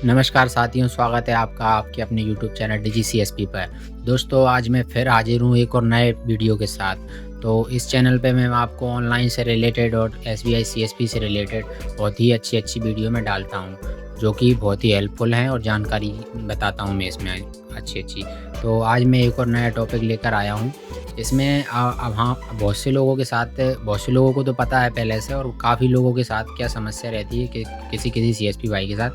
नमस्कार साथियों, स्वागत है आपका आपके अपने यूट्यूब चैनल DigiCSP पर। दोस्तों, आज मैं फिर हाजिर हूँ एक और नए वीडियो के साथ। तो इस चैनल पे मैं आपको ऑनलाइन से रिलेटेड और SBI CSP से रिलेटेड बहुत ही अच्छी वीडियो में डालता हूँ, जो कि बहुत ही हेल्पफुल हैं और जानकारी बताता हूँ मैं इसमें अच्छी। तो आज मैं एक और नया टॉपिक लेकर आया हूँ। इसमें अब हाँ, बहुत से लोगों को तो पता है पहले से, और काफ़ी लोगों के साथ क्या समस्या रहती है कि किसी CSP भाई के साथ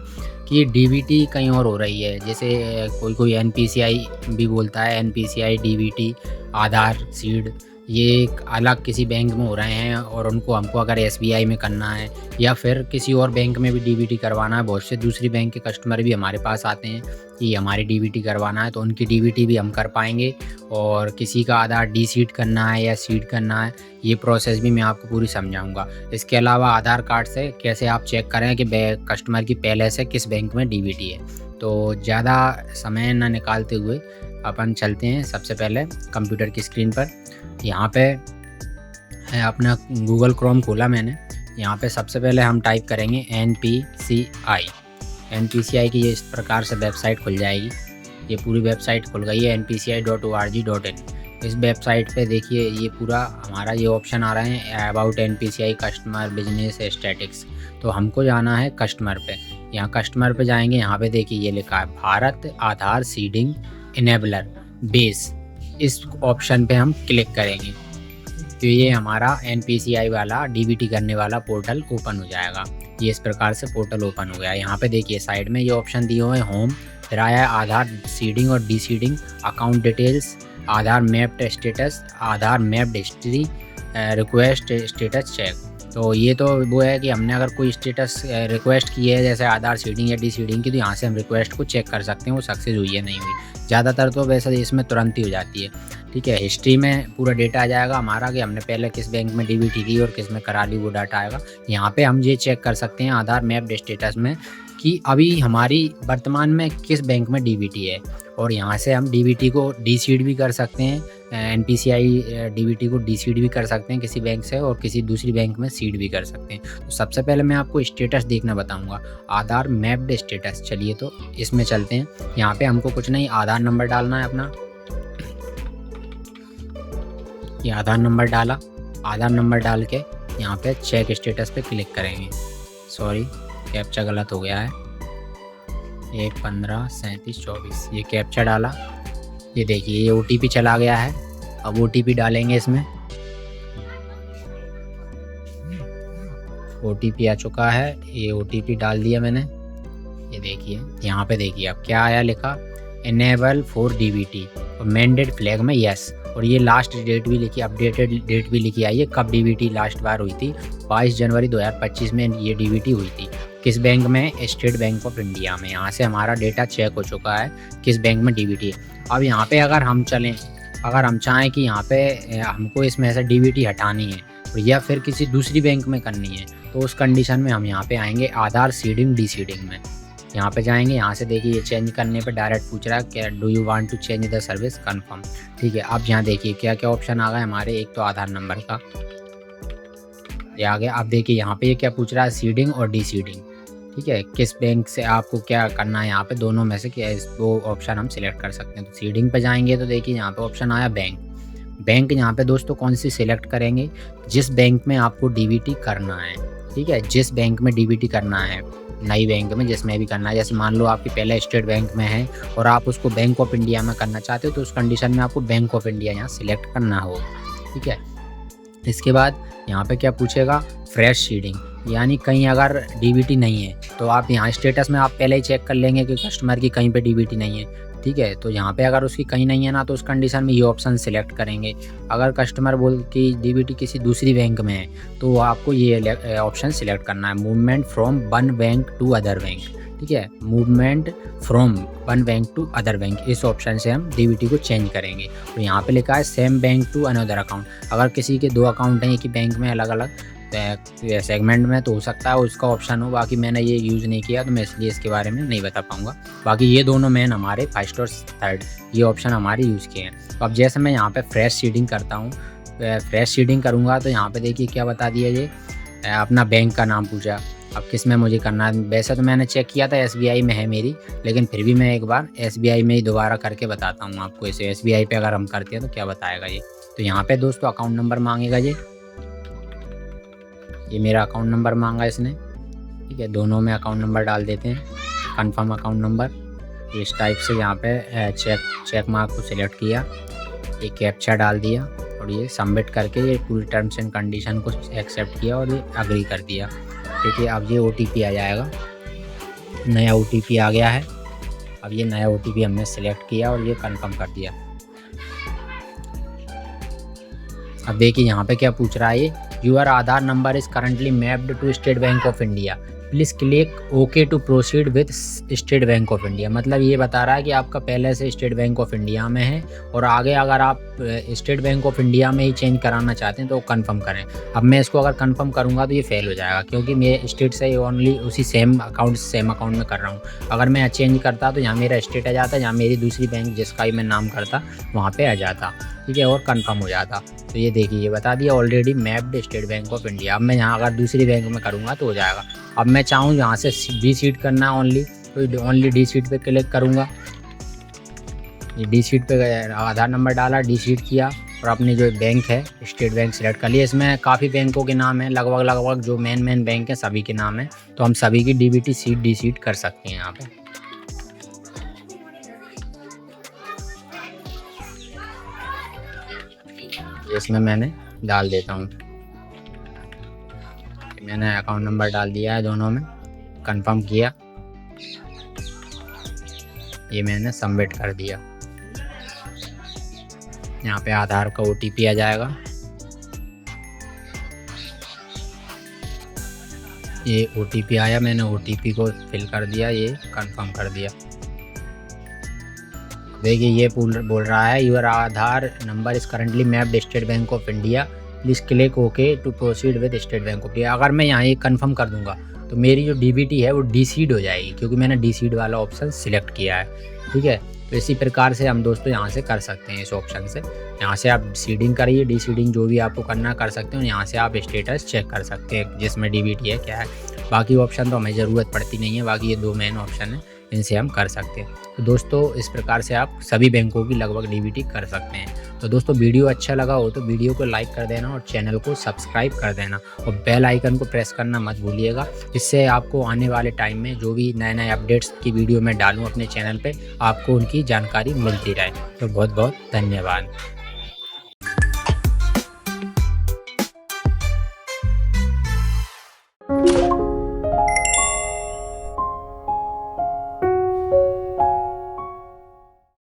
कि डीबीटी कहीं और हो रही है। जैसे कोई एनपीसीआई भी बोलता है, एनपीसीआई, डीबीटी, आधार सीड, ये एक अलग किसी बैंक में हो रहे हैं और उनको हमको अगर एसबीआई में करना है या फिर किसी और बैंक में भी डीबीटी करवाना है। बहुत से दूसरी बैंक के कस्टमर भी हमारे पास आते हैं कि हमारी डीबीटी करवाना है, तो उनकी डीबीटी भी हम कर पाएंगे। और किसी का आधार डी सीड करना है या सीड करना है, ये प्रोसेस भी मैं आपको पूरी समझाऊंगा। इसके अलावा आधार कार्ड से कैसे आप चेक करें कि कस्टमर की पहले से किस बैंक में डीबीटी है। तो ज़्यादा समय ना निकालते हुए अपन चलते हैं सबसे पहले कंप्यूटर की स्क्रीन पर। यहाँ पे है अपना गूगल क्रोम खोला मैंने। यहाँ पे सबसे पहले हम टाइप करेंगे एनपीसीआई की ये इस प्रकार से वेबसाइट खुल जाएगी। ये पूरी वेबसाइट खुल गई है npci.org.in। इस वेबसाइट पे देखिए ये पूरा हमारा ये ऑप्शन आ रहे हैं about NPCI, customer, business, statics. तो हमको जाना है कस्टमर पे। यहाँ कस्टमर पे जाएंगे, यहाँ पे देखिए ये लिखा है भारत आधार सीडिंग इनेबलर बेस। इस ऑप्शन पे हम क्लिक करेंगे तो ये हमारा एनपीसीआई वाला डीबीटी करने वाला पोर्टल ओपन हो जाएगा। ये इस प्रकार से पोर्टल ओपन हो गया। यहाँ पे देखिए साइड में ये ऑप्शन दिए हुए हैं होम, फिर आया आधार सीडिंग और deseeding, account details, Aadhaar mapped status, Aadhaar mapped history, request status check. तो ये तो वो है कि हमने अगर कोई स्टेटस रिक्वेस्ट की है जैसे आधार सीडिंग या डी सीडिंग की, तो यहाँ से हम रिक्वेस्ट को चेक कर सकते हैं वो सक्सेस हुई है नहीं हुई। ज़्यादातर तो वैसे इसमें तुरंत ही हो जाती है। ठीक है, हिस्ट्री में पूरा डेटा आ जाएगा हमारा कि हमने पहले किस बैंक में डीबीटी की और किस में करा ली, वो डाटा आएगा। यहाँ पे हम ये चेक कर सकते हैं आधार मैप्ड स्टेटस में कि अभी हमारी वर्तमान में किस बैंक में डीबीटी है। और यहाँ से हम डीबीटी को डी सीड भी कर सकते हैं, एनपीसीआई डीबीटी को डी सीड भी कर सकते हैं किसी बैंक से, और किसी दूसरी बैंक में सीड भी कर सकते हैं। तो सबसे पहले मैं आपको स्टेटस देखना बताऊंगा, आधार मैप्ड स्टेटस। चलिए तो इसमें चलते हैं। यहाँ पे हमको कुछ नहीं, आधार नंबर डालना है अपना। ये आधार नंबर डाला, आधार नंबर डाल के यहाँ पे चेक स्टेटस पे क्लिक करेंगे। सॉरी, कैप्चा गलत हो गया है। 1153724 ये कैप्चा डाला। ये देखिए ये ओटीपी चला गया है। अब ओटीपी डालेंगे इसमें। ओटीपी आ चुका है, ये ओटीपी डाल दिया मैंने। ये देखिए यहाँ पे देखिए अब क्या आया, लिखा इनेबल फॉर डीबीटी और मैंडेट फ्लैग में यस। और ये लास्ट डेट भी लिखी, अपडेटेड डेट भी लिखी आई है कब डीबीटी लास्ट बार हुई थी। 22 जनवरी 2025 में ये डीबीटी हुई थी। किस बैंक में? स्टेट बैंक ऑफ इंडिया में। यहाँ से हमारा डेटा चेक हो चुका है किस बैंक में डीबीटी है। अब यहाँ पे अगर हम चलें, अगर हम चाहें कि यहाँ पे हमको इसमें से डीबीटी हटानी है या फिर किसी दूसरी बैंक में करनी है, तो उस कंडीशन में हम यहाँ पे आएंगे आधार सीडिंग डी सीडिंग में। यहाँ पे जाएंगे, यहाँ से देखिए ये चेंज करने पे डायरेक्ट पूछ रहा है क्या do you want to change the service confirm. ठीक है, अब यहाँ देखिए क्या क्या ऑप्शन आ गए हमारे। एक तो आधार नंबर का ये आ गया। अब देखिए यहाँ पे ये क्या पूछ रहा है, सीडिंग और डी सीडिंग। ठीक है, किस बैंक से आपको क्या करना है, यहाँ पे दोनों में से क्या वो ऑप्शन हम सिलेक्ट कर सकते हैं। तो सीडिंग पे जाएंगे तो देखिए यहाँ पे ऑप्शन आया बैंक। यहाँ पे दोस्तों कौन सी सिलेक्ट करेंगे, जिस बैंक में आपको डीबीटी करना है। ठीक है, जिस बैंक में डीबीटी करना है, नई बैंक में जिसमें भी करना है। जैसे मान लो आपकी पहले स्टेट बैंक में है और आप उसको बैंक ऑफ इंडिया में करना चाहते हो, तो उस कंडीशन में आपको बैंक ऑफ इंडिया यहाँ सिलेक्ट करना होगा। ठीक है, इसके बाद यहाँ पे क्या पूछेगा, फ्रेश सीडिंग, यानी कहीं अगर डीबीटी नहीं है तो आप यहाँ स्टेटस में आप पहले ही चेक कर लेंगे कि कस्टमर की कहीं पे डीबीटी नहीं है। ठीक है, तो यहाँ पे अगर उसकी कहीं नहीं है ना, तो उस कंडीशन में ये ऑप्शन सिलेक्ट करेंगे। अगर कस्टमर बोल कि डीबीटी किसी दूसरी बैंक में है, तो आपको ये ऑप्शन सिलेक्ट करना है, movement from one bank to other bank. ठीक है, movement from one bank to other bank, इस ऑप्शन से हम डीबीटी को चेंज करेंगे। तो यहाँ पे लिखा है same bank to another account. अगर किसी के दो अकाउंट हैं एक ही बैंक में अलग अलग सेगमेंट में, तो हो सकता है उसका ऑप्शन हो। बाकी मैंने ये यूज़ नहीं किया तो मैं इसलिए इसके बारे में नहीं बता पाऊँगा। बाकी ये दोनों मेन हमारे फर्स्ट और थर्ड ये ऑप्शन हमारे यूज़ किए हैं। तो अब जैसे मैं यहाँ पे फ्रेश सीडिंग करता हूँ, फ्रेश सीडिंग करूँगा तो यहाँ पे देखिए क्या बता दिया, ये अपना बैंक का नाम पूछा। अब किस में मुझे करना है। वैसे तो मैंने चेक किया था SBI में है मेरी, लेकिन फिर भी मैं एक बार SBI में ही दोबारा करके बताता हूँ आपको। इसे SBI पे अगर हम करते हैं तो क्या बताएगा ये। तो यहाँ पे दोस्तों अकाउंट नंबर मांगेगा ये मेरा अकाउंट नंबर मांगा इसने, ठीक है। दोनों में अकाउंट नंबर डाल देते हैं, कन्फर्म अकाउंट नंबर। इस टाइप से यहाँ पे चेक मार्क को सिलेक्ट किया, ये कैप्चा डाल दिया और ये सबमिट करके ये पूरी टर्म्स एंड कंडीशन को एक्सेप्ट किया और ये एग्री कर दिया, ठीक है। अब ये OTP आ जाएगा, नया OTP आ गया है। अब ये नया OTP हमने सेलेक्ट किया और ये कंफर्म कर दिया। अब देखिए यहाँ पे क्या पूछ रहा है ये, your Aadhaar number is currently mapped to State Bank of India, please click okay to proceed with State Bank of India. मतलब ये बता रहा है कि आपका पहले से स्टेट बैंक ऑफ इंडिया में है और आगे अगर आप स्टेट बैंक ऑफ इंडिया में ही चेंज कराना चाहते हैं तो कंफर्म करें। अब मैं इसको अगर कंफर्म करूंगा तो ये फेल हो जाएगा, क्योंकि मैं स्टेट से ओनली उसी सेम अकाउंट में कर रहा हूँ। अगर मैं चेंज करता तो यहाँ मेरा स्टेट आ जाता, यहाँ मेरी दूसरी बैंक जिसका ही मैं नाम करता वहाँ पर आ जाता, ठीक है, और कंफर्म हो जाता। तो ये देखिए ये बता दिया already mapped State Bank of India. अब मैं यहाँ अगर दूसरी बैंक में करूँगा तो हो जाएगा। अब मैं चाहूँ यहाँ से डी सीट करना ओनली, तो ओनली डी सीट पे क्लिक करूँगा। ये डी सीट पे आधार नंबर डाला, डी सीट किया और अपनी जो बैंक है स्टेट बैंक सेलेक्ट कर लिया। इसमें काफ़ी बैंकों के नाम हैं, लगभग जो मेन बैंक हैं सभी के नाम हैं, तो हम सभी की DBT सीट डी सीट कर सकते हैं यहाँ पे। इसमें मैंने डाल देता हूँ, मैंने अकाउंट नंबर डाल दिया है, दोनों में कंफर्म किया, ये मैंने सबमिट कर दिया। यहाँ पे आधार का OTP आ जाएगा, ये OTP आया, मैंने OTP को फिल कर दिया, ये कंफर्म कर दिया। देखिए ये बोल रहा है your Aadhaar number is currently mapped State Bank of India, please click okay to proceed with State Bank of India. अगर मैं यहाँ ये कंफर्म कर दूंगा तो मेरी जो DBT है वो डी सीड हो जाएगी, क्योंकि मैंने डी सीड वाला ऑप्शन सिलेक्ट किया है, ठीक है। तो इसी प्रकार से हम दोस्तों यहाँ से कर सकते हैं, इस ऑप्शन से यहाँ से आप सीडिंग करिए, डी सीडिंग जो भी आपको करना कर सकते हो। यहाँ से आप स्टेटस चेक कर सकते हैं जिसमें DBT है क्या है। बाकी ऑप्शन तो हमें ज़रूरत पड़ती नहीं है, बाकी ये 2 मेन ऑप्शन है, इनसे हम कर सकते हैं। तो दोस्तों इस प्रकार से आप सभी बैंकों की लगभग DBT कर सकते हैं। तो दोस्तों वीडियो अच्छा लगा हो तो वीडियो को लाइक कर देना और चैनल को सब्सक्राइब कर देना और बेल आइकन को प्रेस करना मत भूलिएगा, जिससे आपको आने वाले टाइम में जो भी नए अपडेट्स की वीडियो मैं डालूँ अपने चैनल पे आपको उनकी जानकारी मिलती रहे। तो बहुत बहुत धन्यवाद।